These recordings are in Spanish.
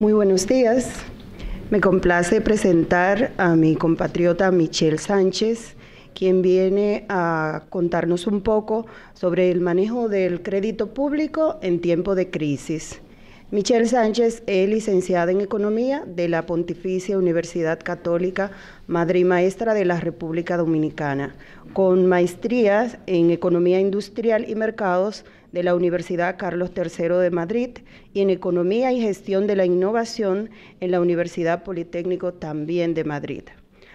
Muy buenos días. Me complace presentar a mi compatriota Michelle Sánchez, quien viene a contarnos un poco sobre el manejo del crédito público en tiempo de crisis. Michelle Sánchez es licenciada en Economía de la Pontificia Universidad Católica, Madre y Maestra de la República Dominicana, con maestrías en Economía Industrial y Mercados de la Universidad Carlos III de Madrid y en Economía y Gestión de la Innovación en la Universidad Politécnico también de Madrid.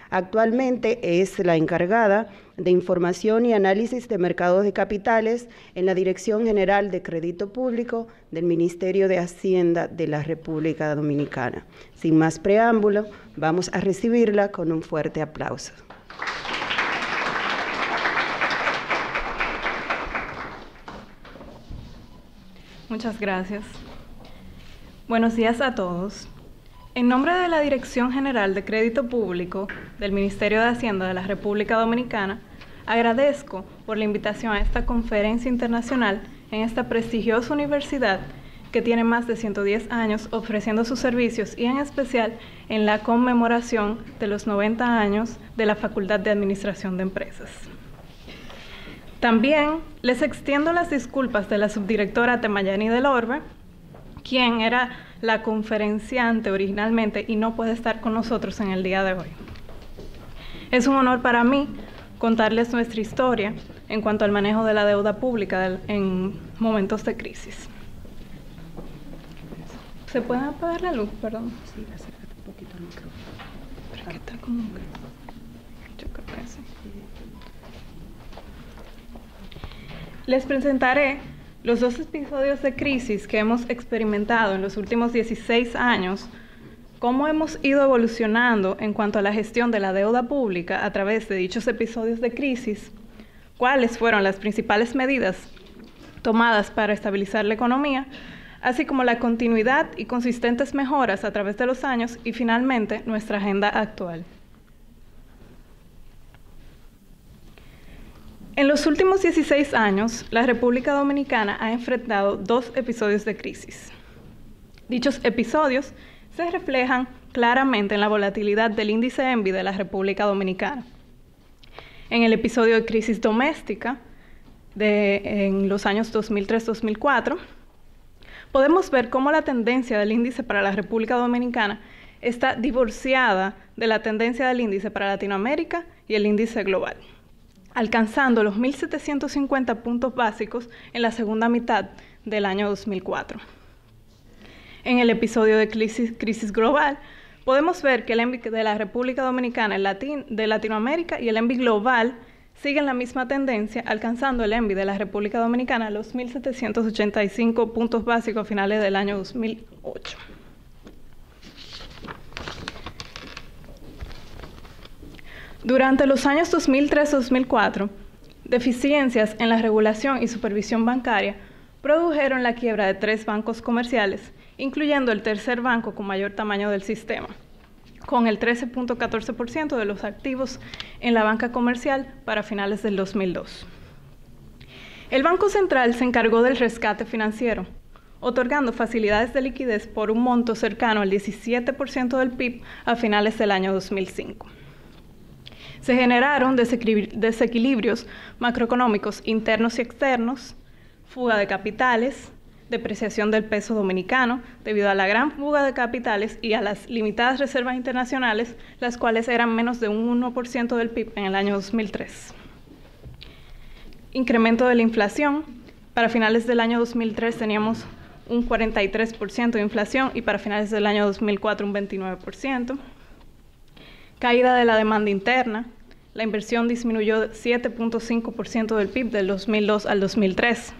Actualmente es la encargada de Información y Análisis de Mercados de Capitales en la Dirección General de Crédito Público del Ministerio de Hacienda de la República Dominicana. Sin más preámbulo, vamos a recibirla con un fuerte aplauso. Muchas gracias. Buenos días a todos. En nombre de la Dirección General de Crédito Público del Ministerio de Hacienda de la República Dominicana, agradezco por la invitación a esta conferencia internacional en esta prestigiosa universidad que tiene más de 110 años ofreciendo sus servicios y en especial en la conmemoración de los 90 años de la Facultad de Administración de Empresas. También les extiendo las disculpas de la subdirectora Temayani del Orbe, quien era la conferenciante originalmente y no puede estar con nosotros en el día de hoy. Es un honor para mí contarles nuestra historia en cuanto al manejo de la deuda pública en momentos de crisis. ¿Se puede apagar la luz? Perdón. Sí, acércate un poquito al micrófono. Pero que está como que... Yo creo que sí. Les presentaré los 2 episodios de crisis que hemos experimentado en los últimos 16 años, cómo hemos ido evolucionando en cuanto a la gestión de la deuda pública a través de dichos episodios de crisis, cuáles fueron las principales medidas tomadas para estabilizar la economía, así como la continuidad y consistentes mejoras a través de los años y finalmente nuestra agenda actual. En los últimos 16 años, la República Dominicana ha enfrentado 2 episodios de crisis. Dichos episodios se reflejan claramente en la volatilidad del índice ENVI de la República Dominicana. En el episodio de crisis doméstica, en los años 2003-2004, podemos ver cómo la tendencia del índice para la República Dominicana está divorciada de la tendencia del índice para Latinoamérica y el índice global, alcanzando los 1.750 puntos básicos en la segunda mitad del año 2004. En el episodio de crisis global, podemos ver que el ENVI de la República Dominicana de Latinoamérica y el ENVI global siguen la misma tendencia, alcanzando el ENVI de la República Dominicana los 1.785 puntos básicos a finales del año 2008. Durante los años 2003-2004, deficiencias en la regulación y supervisión bancaria produjeron la quiebra de 3 bancos comerciales, incluyendo el tercer banco con mayor tamaño del sistema, con el 13.14% de los activos en la banca comercial para finales del 2002. El Banco Central se encargó del rescate financiero, otorgando facilidades de liquidez por un monto cercano al 17% del PIB a finales del año 2005. Se generaron desequilibrios macroeconómicos internos y externos, fuga de capitales, depreciación del peso dominicano debido a la gran fuga de capitales y a las limitadas reservas internacionales, las cuales eran menos de un 1% del PIB en el año 2003. Incremento de la inflación. Para finales del año 2003 teníamos un 43% de inflación y para finales del año 2004 un 29%. Caída de la demanda interna. La inversión disminuyó 7.5% del PIB del 2002 al 2003.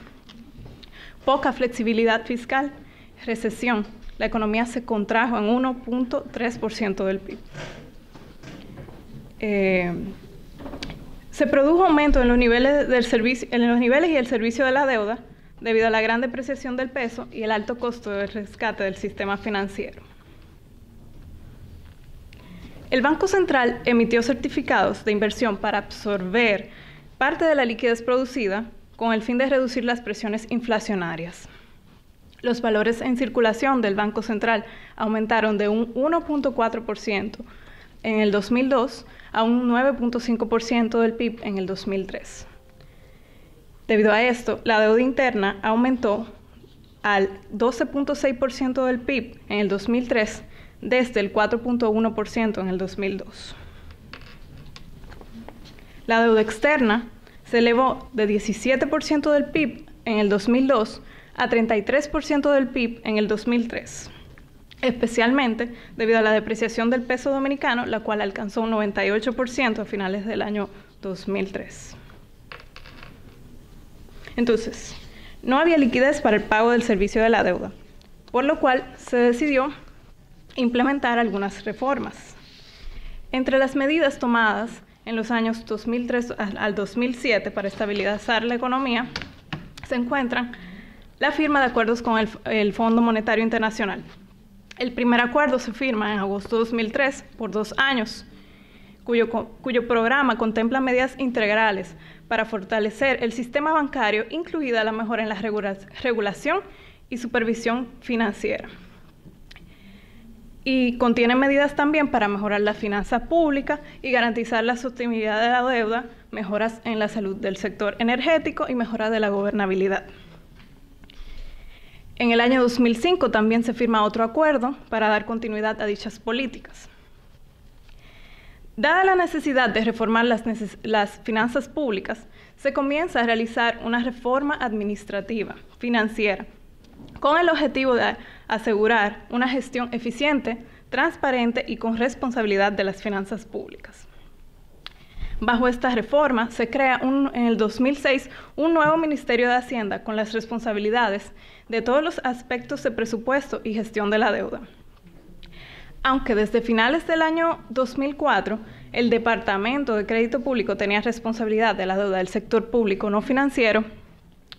Poca flexibilidad fiscal. Recesión. La economía se contrajo en 1.3% del PIB. Se produjo aumento en los niveles y el servicio de la deuda debido a la gran depreciación del peso y el alto costo del rescate del sistema financiero. El Banco Central emitió certificados de inversión para absorber parte de la liquidez producida con el fin de reducir las presiones inflacionarias. Los valores en circulación del Banco Central aumentaron de un 1.4% en el 2002 a un 9.5% del PIB en el 2003. Debido a esto, la deuda interna aumentó al 12.6% del PIB en el 2003 desde el 4.1% en el 2002. La deuda externa se elevó de 17% del PIB en el 2002 a 33% del PIB en el 2003, especialmente debido a la depreciación del peso dominicano, la cual alcanzó un 98% a finales del año 2003. Entonces, no había liquidez para el pago del servicio de la deuda, por lo cual se decidió implementar algunas reformas. Entre las medidas tomadas en los años 2003 al 2007 para estabilizar la economía se encuentran la firma de acuerdos con el Fondo Monetario Internacional. El primer acuerdo se firma en agosto de 2003 por 2 años, cuyo programa contempla medidas integrales para fortalecer el sistema bancario, incluida la mejora en la regulación y supervisión financiera. Y contiene medidas también para mejorar la finanza pública y garantizar la sostenibilidad de la deuda, mejoras en la salud del sector energético y mejora de la gobernabilidad. En el año 2005 también se firma otro acuerdo para dar continuidad a dichas políticas. Dada la necesidad de reformar las finanzas públicas, se comienza a realizar una reforma administrativa, financiera, con el objetivo de asegurar una gestión eficiente, transparente y con responsabilidad de las finanzas públicas. Bajo esta reforma se crea en el 2006 un nuevo Ministerio de Hacienda con las responsabilidades de todos los aspectos de presupuesto y gestión de la deuda. Aunque desde finales del año 2004 el Departamento de Crédito Público tenía responsabilidad de la deuda del sector público no financiero,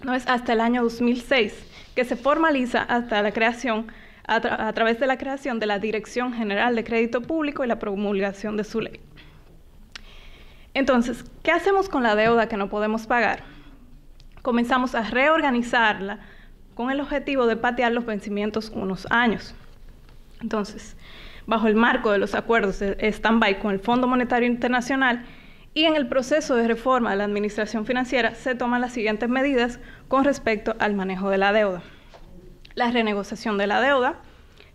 no es hasta el año 2006 que se formaliza hasta la creación, a través de la creación de la Dirección General de Crédito Público y la promulgación de su ley. Entonces, ¿qué hacemos con la deuda que no podemos pagar? Comenzamos a reorganizarla con el objetivo de patear los vencimientos unos años. Entonces, bajo el marco de los acuerdos de stand-by con el Fondo Monetario Internacional y en el proceso de reforma de la administración financiera, se toman las siguientes medidas con respecto al manejo de la deuda. La renegociación de la deuda.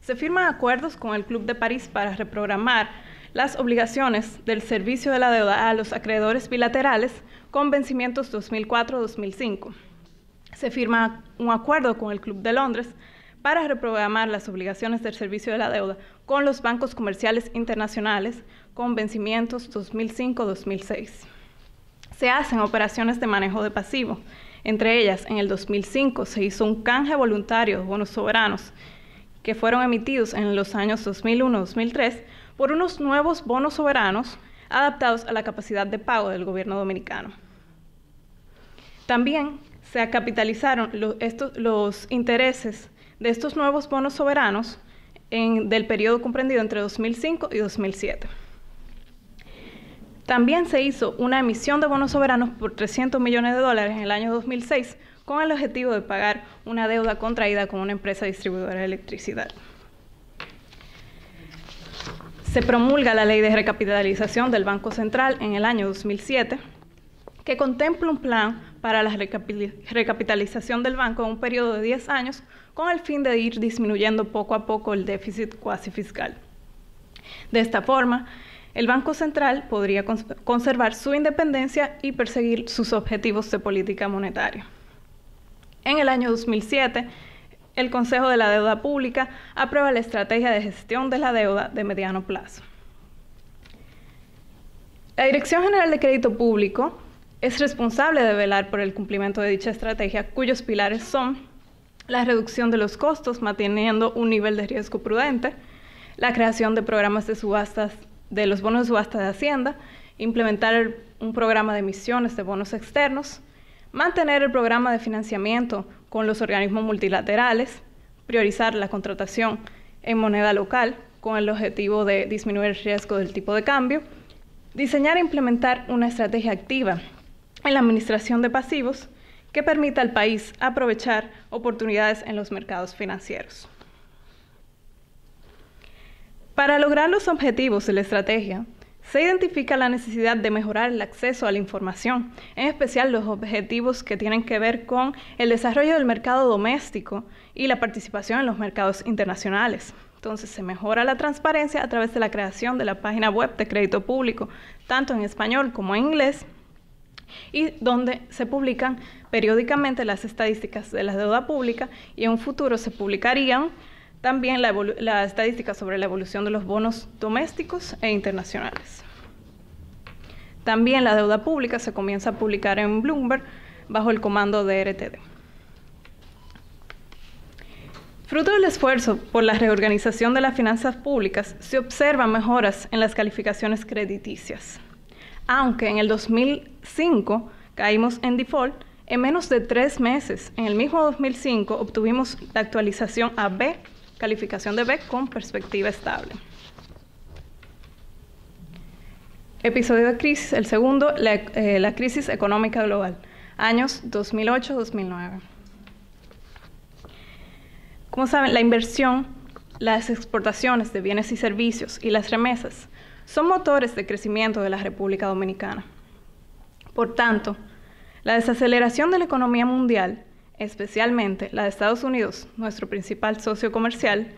Se firman acuerdos con el Club de París para reprogramar las obligaciones del servicio de la deuda a los acreedores bilaterales con vencimientos 2004-2005. Se firma un acuerdo con el Club de Londres para reprogramar las obligaciones del servicio de la deuda con los bancos comerciales internacionales con vencimientos 2005-2006. Se hacen operaciones de manejo de pasivo. Entre ellas, en el 2005 se hizo un canje voluntario de bonos soberanos que fueron emitidos en los años 2001-2003 por unos nuevos bonos soberanos adaptados a la capacidad de pago del gobierno dominicano. También se capitalizaron los intereses de estos nuevos bonos soberanos del periodo comprendido entre 2005 y 2007. También se hizo una emisión de bonos soberanos por $300 millones en el año 2006 con el objetivo de pagar una deuda contraída con una empresa distribuidora de electricidad. Se promulga la Ley de Recapitalización del Banco Central en el año 2007, que contempla un plan para la recapitalización del banco en un periodo de 10 años con el fin de ir disminuyendo poco a poco el déficit cuasi fiscal. De esta forma, el Banco Central podría conservar su independencia y perseguir sus objetivos de política monetaria. En el año 2007, el Consejo de la Deuda Pública aprueba la Estrategia de Gestión de la Deuda de Mediano Plazo. La Dirección General de Crédito Público es responsable de velar por el cumplimiento de dicha estrategia, cuyos pilares son la reducción de los costos, manteniendo un nivel de riesgo prudente, la creación de programas de subastas de los bonos de subasta de Hacienda, implementar un programa de emisiones de bonos externos, mantener el programa de financiamiento con los organismos multilaterales, priorizar la contratación en moneda local con el objetivo de disminuir el riesgo del tipo de cambio, diseñar e implementar una estrategia activa en la administración de pasivos que permita al país aprovechar oportunidades en los mercados financieros. Para lograr los objetivos de la estrategia, se identifica la necesidad de mejorar el acceso a la información, en especial los objetivos que tienen que ver con el desarrollo del mercado doméstico y la participación en los mercados internacionales. Entonces, se mejora la transparencia a través de la creación de la página web de crédito público, tanto en español como en inglés, y donde se publican periódicamente las estadísticas de la deuda pública, y en un futuro se publicarían también la estadística sobre la evolución de los bonos domésticos e internacionales. También la deuda pública se comienza a publicar en Bloomberg bajo el comando de RTD. Fruto del esfuerzo por la reorganización de las finanzas públicas, se observan mejoras en las calificaciones crediticias. Aunque en el 2005 caímos en default, en menos de 3 meses, en el mismo 2005, obtuvimos la actualización a B, calificación de B con perspectiva estable. Episodio de crisis, el segundo, la crisis económica global, años 2008-2009. Como saben, la inversión, las exportaciones de bienes y servicios y las remesas son motores de crecimiento de la República Dominicana. Por tanto, la desaceleración de la economía mundial, especialmente la de Estados Unidos, nuestro principal socio comercial,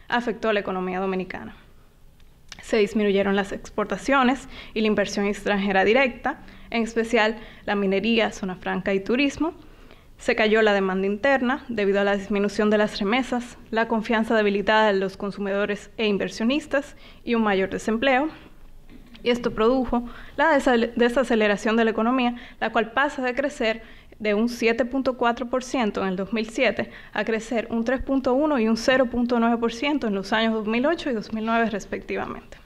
afectó a la economía dominicana. Se disminuyeron las exportaciones y la inversión extranjera directa, en especial la minería, zona franca y turismo. Se cayó la demanda interna debido a la disminución de las remesas, la confianza debilitada de los consumidores e inversionistas y un mayor desempleo. Y esto produjo la desaceleración de la economía, la cual pasa de crecer de un 7.4% en el 2007 a crecer un 3.1% y un 0.9% en los años 2008 y 2009 respectivamente.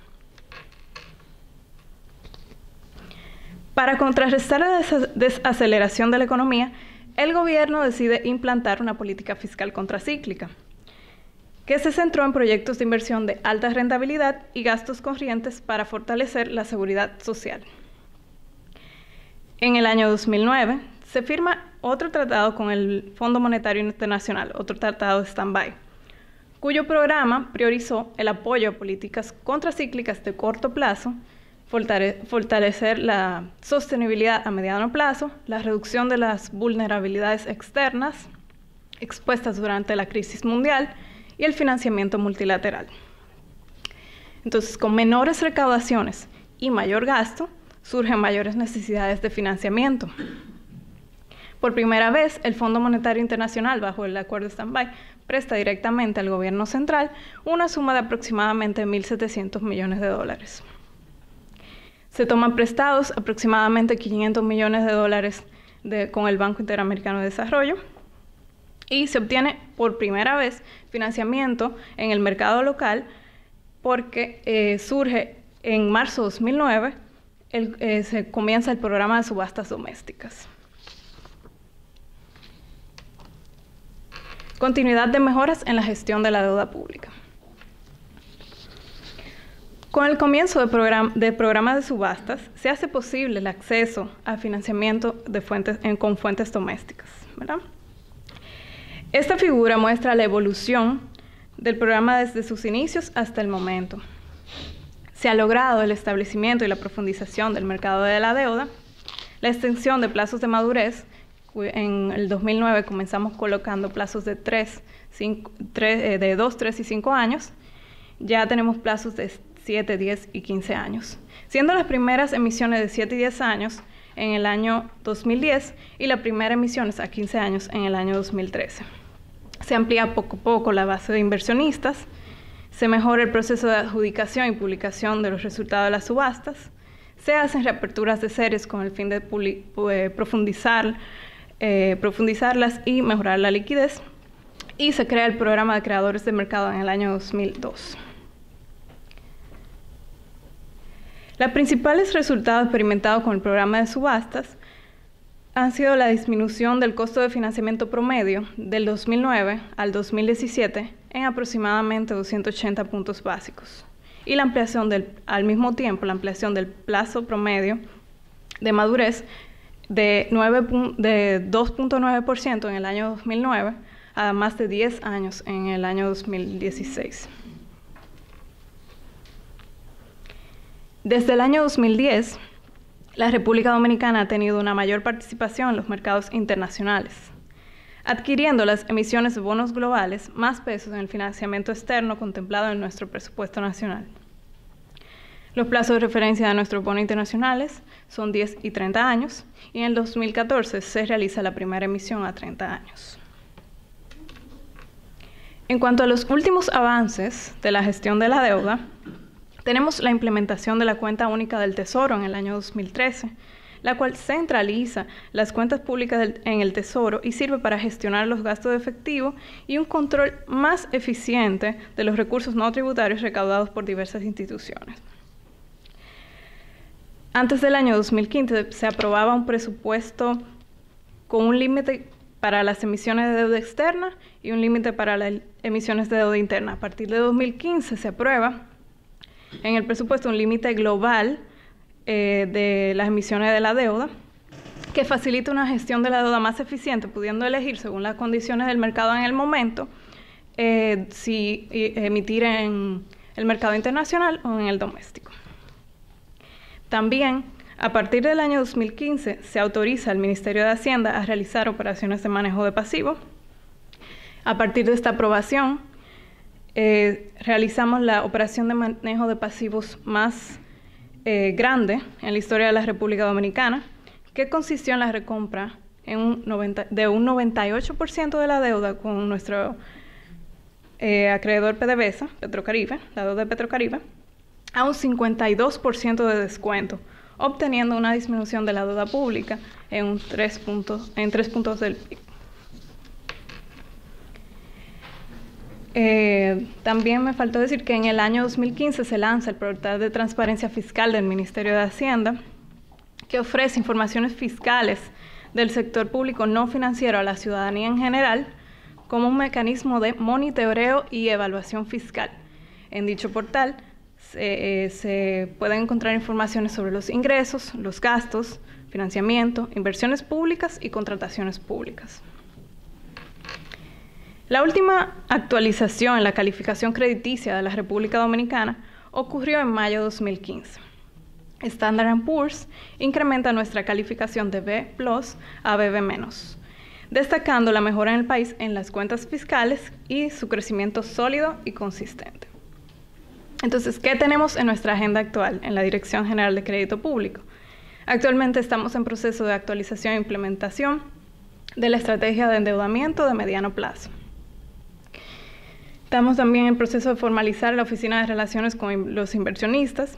Para contrarrestar la desaceleración de la economía, el gobierno decide implantar una política fiscal contracíclica, que se centró en proyectos de inversión de alta rentabilidad y gastos corrientes para fortalecer la seguridad social. En el año 2009, se firma otro tratado con el Fondo Monetario Internacional, otro tratado de stand-by, cuyo programa priorizó el apoyo a políticas contracíclicas de corto plazo, fortalecer la sostenibilidad a mediano plazo, la reducción de las vulnerabilidades externas expuestas durante la crisis mundial y el financiamiento multilateral. Entonces, con menores recaudaciones y mayor gasto, surgen mayores necesidades de financiamiento. Por primera vez, el Fondo Monetario Internacional, bajo el acuerdo stand-by, presta directamente al gobierno central una suma de aproximadamente 1.700 millones de dólares. Se toman prestados aproximadamente 500 millones de dólares con el Banco Interamericano de Desarrollo y se obtiene por primera vez financiamiento en el mercado local porque surge en marzo de 2009, se comienza el programa de subastas domésticas. Continuidad de mejoras en la gestión de la deuda pública. Con el comienzo de programas de subastas, se hace posible el acceso a financiamiento con fuentes domésticas, ¿verdad? Esta figura muestra la evolución del programa desde sus inicios hasta el momento. Se ha logrado el establecimiento y la profundización del mercado de la deuda, la extensión de plazos de madurez. En el 2009 comenzamos colocando plazos de 2, 3 y 5 años. Ya tenemos plazos de 7, 10 y 15 años, siendo las primeras emisiones de 7 y 10 años en el año 2010 y la primera emisión a 15 años en el año 2013. Se amplía poco a poco la base de inversionistas, se mejora el proceso de adjudicación y publicación de los resultados de las subastas, se hacen reaperturas de series con el fin de profundizarlas y mejorar la liquidez, y se crea el programa de creadores de mercado en el año 2002. Los principales resultados experimentados con el programa de subastas han sido la disminución del costo de financiamiento promedio del 2009 al 2017 en aproximadamente 280 puntos básicos y la ampliación al mismo tiempo la ampliación del plazo promedio de madurez de 2.9% en el año 2009 a más de 10 años en el año 2016. Desde el año 2010, la República Dominicana ha tenido una mayor participación en los mercados internacionales, adquiriendo las emisiones de bonos globales más pesos en el financiamiento externo contemplado en nuestro presupuesto nacional. Los plazos de referencia de nuestros bonos internacionales son 10 y 30 años, y en el 2014 se realiza la primera emisión a 30 años. En cuanto a los últimos avances de la gestión de la deuda, tenemos la implementación de la Cuenta Única del Tesoro en el año 2013, la cual centraliza las cuentas públicas en el Tesoro y sirve para gestionar los gastos de efectivo y un control más eficiente de los recursos no tributarios recaudados por diversas instituciones. Antes del año 2015 se aprobaba un presupuesto con un límite para las emisiones de deuda externa y un límite para las emisiones de deuda interna. A partir de 2015 se aprueba en el presupuesto un límite global de las emisiones de la deuda, que facilita una gestión de la deuda más eficiente, pudiendo elegir según las condiciones del mercado en el momento, si emitir en el mercado internacional o en el doméstico. También, a partir del año 2015, se autoriza al Ministerio de Hacienda a realizar operaciones de manejo de pasivos. A partir de esta aprobación, realizamos la operación de manejo de pasivos más grande en la historia de la República Dominicana, que consistió en la recompra de un 98% de la deuda con nuestro acreedor PDVSA, Petrocaribe, la deuda de Petrocaribe, a un 52% de descuento, obteniendo una disminución de la deuda pública en 3 puntos del PIB. También me faltó decir que en el año 2015 se lanza el portal de transparencia fiscal del Ministerio de Hacienda, que ofrece informaciones fiscales del sector público no financiero a la ciudadanía en general, como un mecanismo de monitoreo y evaluación fiscal. En dicho portal se pueden encontrar informaciones sobre los ingresos, los gastos, financiamiento, inversiones públicas y contrataciones públicas. La última actualización en la calificación crediticia de la República Dominicana ocurrió en mayo de 2015. Standard & Poor's incrementa nuestra calificación de B+ a BB-, destacando la mejora en el país en las cuentas fiscales y su crecimiento sólido y consistente. Entonces, ¿qué tenemos en nuestra agenda actual en la Dirección General de Crédito Público? Actualmente estamos en proceso de actualización e implementación de la estrategia de endeudamiento de mediano plazo. Estamos también en proceso de formalizar la Oficina de Relaciones con los Inversionistas,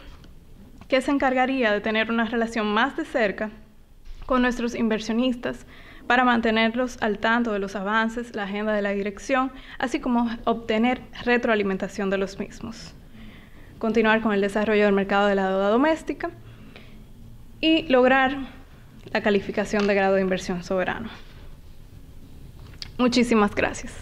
que se encargaría de tener una relación más de cerca con nuestros inversionistas para mantenerlos al tanto de los avances, la agenda de la dirección, así como obtener retroalimentación de los mismos. Continuar con el desarrollo del mercado de la deuda doméstica y lograr la calificación de grado de inversión soberano. Muchísimas gracias.